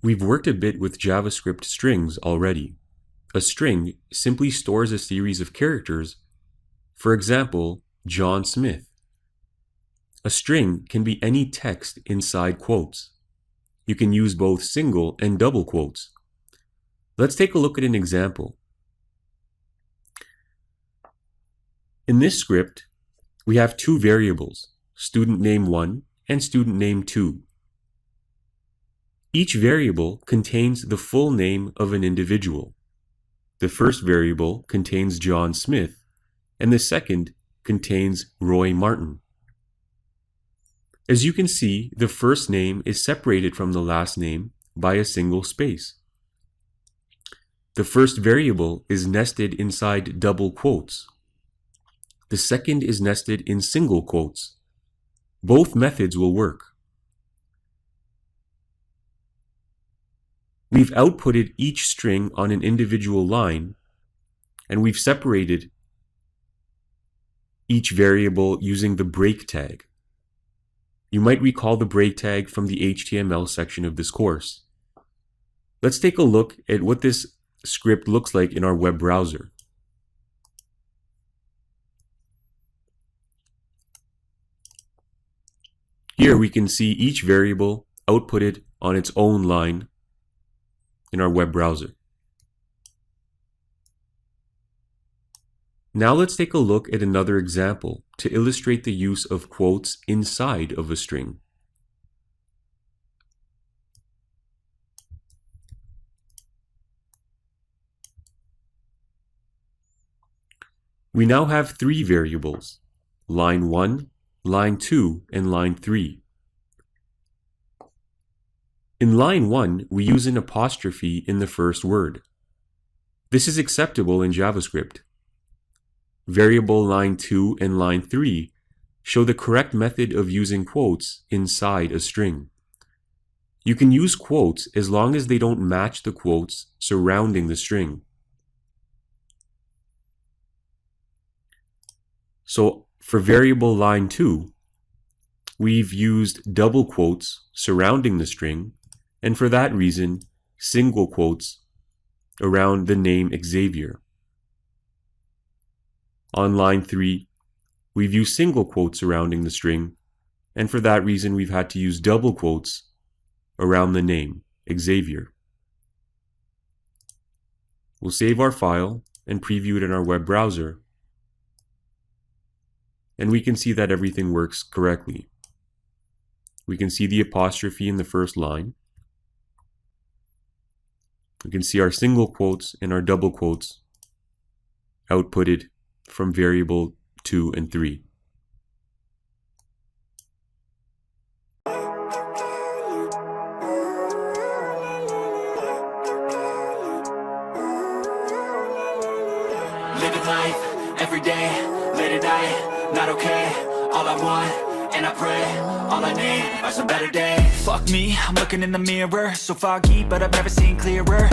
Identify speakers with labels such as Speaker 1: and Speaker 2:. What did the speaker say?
Speaker 1: We've worked a bit with JavaScript strings already. A string simply stores a series of characters, for example, John Smith. A string can be any text inside quotes. You can use both single and double quotes. Let's take a look at an example. In this script, we have two variables, student name 1 and student name 2. Each variable contains the full name of an individual. The first variable contains John Smith, and the second contains Roy Martin. As you can see, the first name is separated from the last name by a single space. The first variable is nested inside double quotes. The second is nested in single quotes. Both methods will work. We've outputted each string on an individual line, and we've separated each variable using the break tag. You might recall the break tag from the HTML section of this course. Let's take a look at what this script looks like in our web browser. Here we can see each variable outputted on its own line in our web browser. Now let's take a look at another example to illustrate the use of quotes inside of a string. We now have three variables, line 1, line 2, and line 3. In line 1, we use an apostrophe in the first word. This is acceptable in JavaScript. Variable line 2 and line 3 show the correct method of using quotes inside a string. You can use quotes as long as they don't match the quotes surrounding the string. So for variable line 2, we've used double quotes surrounding the string, and for that reason, single quotes around the name Xavier. On line 3, we've used single quotes surrounding the string, and for that reason, we've had to use double quotes around the name Xavier. We'll save our file and preview it in our web browser, and we can see that everything works correctly. We can see the apostrophe in the first line. We can see our single quotes and our double quotes outputted from variable 2 and 3.
Speaker 2: Living life every day, late at night, not okay. All I want, and I pray, all I need are some better days. Fuck me, I'm looking in the mirror, so foggy, but I've never seen clearer.